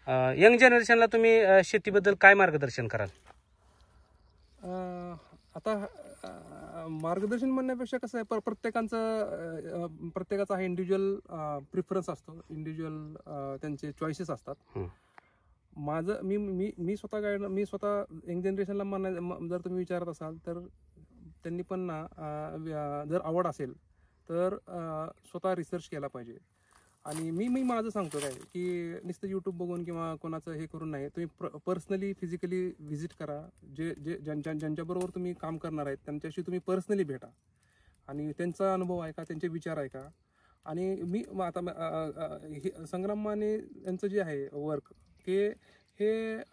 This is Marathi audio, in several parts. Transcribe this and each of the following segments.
यंग जनरेशनला तुम्ही शेतीबद्दल काय मार्गदर्शन कराल? आता मार्गदर्शन म्हणण्यापेक्षा कसं आहे, प्रत्येकाचा हा इंडिव्हिज्युअल प्रिफरन्स असतो, इंडिव्हिज्युअल त्यांचे चॉईसेस असतात. माझं मी स्वतः यंग जनरेशनला जर तुम्ही विचारत असाल तर त्यांनी पण ना जर आवड असेल तर स्वतः रिसर्च केला पाहिजे. आणि मी माझं सांगतो काय की नुसतं यूट्यूब बघून किंवा कोणाचं हे करून नाही, तुम्ही पर्सनली फिजिकली व्हिजिट करा. ज्यांच्याबरोबर तुम्ही काम करणार आहेत त्यांच्याशी तुम्ही पर्सनली भेटा आणि त्यांचा अनुभव आहे का, त्यांचे विचार आहे का. आणि मी आता संग्राम माने यांचं जे आहे वर्क हे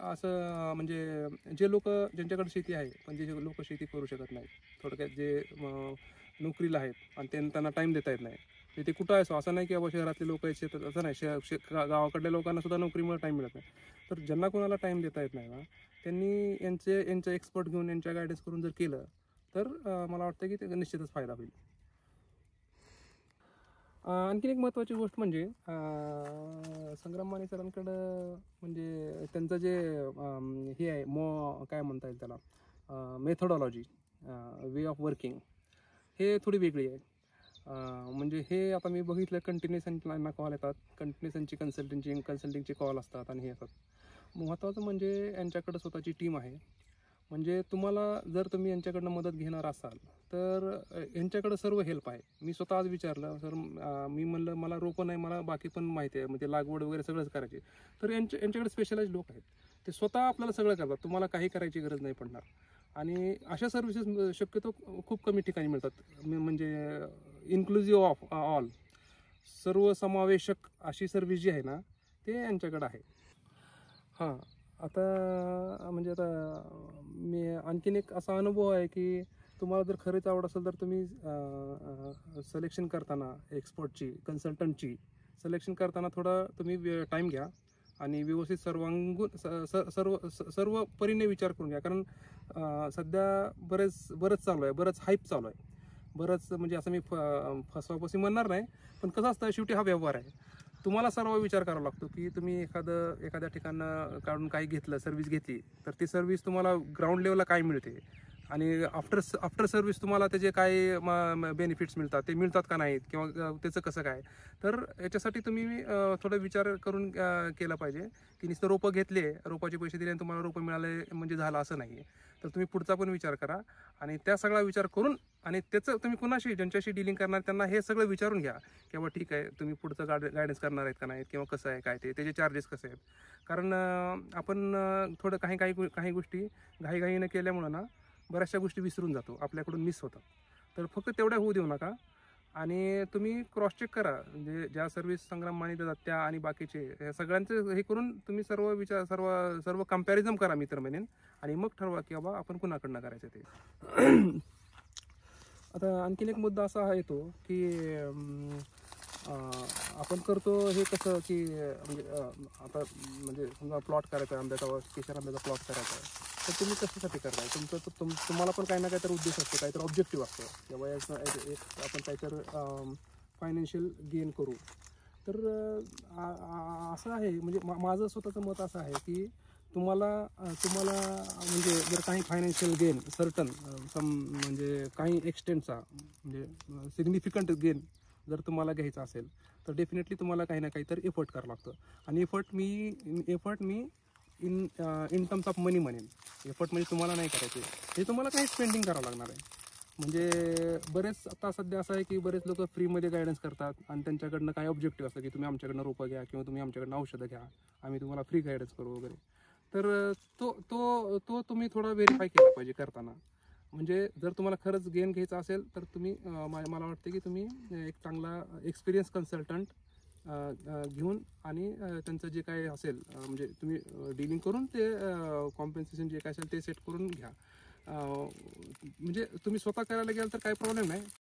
असं म्हणजे जे लोक ज्यांच्याकडे शेती आहे पण जे लोक शेती करू शकत नाही, थोडक्यात जे नोकरीला आहेत आणि त्यांना टाईम देता येत नाही, ते कुठं आहे असं नाही की बाबा शहरातले लोक आहेत शेतात, असं नाही, गावाकडल्या लोकांना सुद्धा नोकरीमुळे टाईम मिळत नाही. तर ज्यांना कोणाला टाईम देता येत नाही ना, त्यांनी यांचे एक्सपर्ट घेऊन यांच्या गायडन्स करून जर केलं तर मला वाटतं की ते निश्चितच फायदा होईल. आणखीन एक महत्त्वाची गोष्ट म्हणजे संग्राम माने सरांकडं म्हणजे त्यांचं जे हे आहे काय म्हणता येईल त्याला, मेथोडॉलॉजी, वे ऑफ वर्किंग हे थोडी वेगळी आहे. म्हणजे हे आता मी बघितलं, कंटिन्युएशनला कॉल येतात, कंटिन्युएशनची कन्सल्टिंगचे कॉल असतात आणि हे येतात. महत्त्वाचं म्हणजे यांच्याकडं स्वतःची टीम आहे. म्हणजे तुम्हाला जर तुम्ही यांच्याकडनं मदत घेणार असाल तर यांच्याकडं सर्व हेल्प आहे. मी स्वतः आज विचारलं सर, मी म्हणलं मला रोपं नाही, मला बाकी पण माहिती आहे, म्हणजे लागवड वगैरे सगळंच करायची. तर यांच्याकडे स्पेशलाइज लोक आहेत, ते स्वतः आपल्याला सगळं करतात, तुम्हाला काही करायची गरज नाही पडणार. आणि अशा सर्व्हिसेस शक्यतो खूप कमी ठिकाणी मिळतात. म्हणजे इन्क्लुझिव्ह ऑफ ऑल, सर्वसमावेशक अशी सर्व्हिस जी आहे ना ते यांच्याकडे आहे. हां, आता म्हणजे आता मी आणखीन एक असा अनुभव आहे की तुम्हाला जर खरंच आवड असेल तर तुम्ही सिलेक्शन करताना एक्सपर्टची, कन्सल्टंटची सिलेक्शन करताना थोडा तुम्ही टाईम घ्या आणि व्यवस्थित सर्व परीने विचार करून घ्या. कारण सध्या बरंच चालू आहे, बरंच हाईप चालू आहे, बरंच म्हणजे असं मी फसवाफसवी म्हणणार नाही, पण कसं असतं शेवटी हा व्यवहार आहे. तुम्हाला सर्व विचार करावा लागतो की तुम्ही एखाद्या ठिकाणं काढून काही घेतलं, सर्व्हिस घेतली तर ती सर्व्हिस तुम्हाला ग्राउंड लेवलला काय मिळते आणि आफ्टर सर्व्हिस तुम्हाला त्याचे काय बेनिफिट्स मिळतात, ते मिळतात का नाहीत, किंवा त्याचं कसं काय. तर याच्यासाठी तुम्ही थोडा विचार करून केला पाहिजे की नुसतं रोपं घेतले, रोपाचे पैसे दिले आणि तुम्हाला रोपं मिळाले म्हणजे झालं असं नाही. तर तुम्ही पुढचा पण विचार करा आणि त्या सगळा विचार करून आणि त्याचं तुम्ही कुणाशी ज्यांच्याशी डीलिंग करणार त्यांना हे सगळं विचारून घ्या की बाबा ठीक आहे तुम्ही पुढचं गायडन्स करणार आहेत का नाहीत, किंवा कसं आहे काय त्याचे चार्जेस कसे आहेत. कारण आपण थोडं काही गोष्टी घाईघाईनं केल्यामुळं ना बऱ्याचशा गोष्टी विसरून जातो, आपल्याकडून मिस होतात. तर फक्त तेवढ्या होऊ देऊ नका आणि तुम्ही क्रॉस चेक करा, म्हणजे ज्या सर्व्हिस संग्राम माने देतात त्या आणि बाकीचे हे सगळ्यांचं हे करून तुम्ही सर्व कम्पॅरिझन करा, मी तर म्हणेन, आणि मग ठरवा की बाबा आपण कुणाकडनं करायचं ते. आता आणखीन एक मुद्दा असा येतो की आपण करतो हे कसं की म्हणजे आता म्हणजे समजा प्लॉट करायचा आहे आंब्याचा, केशर आंब्याचा प्लॉट करायचा आहे, तर तुम्ही कशासाठी करताय, तुम्हाला पण काही ना काहीतरी उद्देश असतो, काहीतरी ऑब्जेक्टिव्ह असतो, किंवा आपण काहीतरी फायनान्शियल गेन करू. तर असं आहे, म्हणजे माझं स्वतःचं मत असं आहे की तुम्हाला म्हणजे जर काही फायनान्शियल गेन सर्टन म्हणजे काही एक्सटेंटचा म्हणजे सिग्निफिकंट गेन जर तुम्हाला घ्यायचा असेल तर डेफिनेटली तुम्हाला काही ना काहीतरी एफर्ट करावं लागतं. आणि एफर्ट मी इन टर्म्स ऑफ मनी म्हणेन. एफर्ट म्हणजे तुम्हाला नाही करायचे, हे तुम्हाला काही स्पेंडिंग करावं लागणार आहे. म्हणजे बरेच आता सध्या असं आहे की बरेच लोक फ्रीमध्ये गायडन्स करतात आणि त्यांच्याकडनं काही ऑब्जेक्टिव्ह असतं की तुम्ही आमच्याकडनं रोपं घ्या किंवा तुम्ही आमच्याकडनं औषधं घ्या, आम्ही तुम्हाला फ्री गायडन्स करू वगैरे. तर तो तुम्ही थोडा व्हेरीफाय केला पाहिजे करताना. म्हणजे जर तुम्हाला खरंच गेन घ्यायचा असेल तर तुम्ही मला वाटतं की तुम्ही एक चांगला एक्सपिरियन्स कन्सल्टंट घेऊन आणि त्यांचं जे काय असेल म्हणजे तुम्ही डीलिंग करून ते कॉम्पेन्सेशन जे काय असेल ते सेट करून घ्या. म्हणजे तुम्ही स्वतः करायला गेल तर काही प्रॉब्लेम नाही,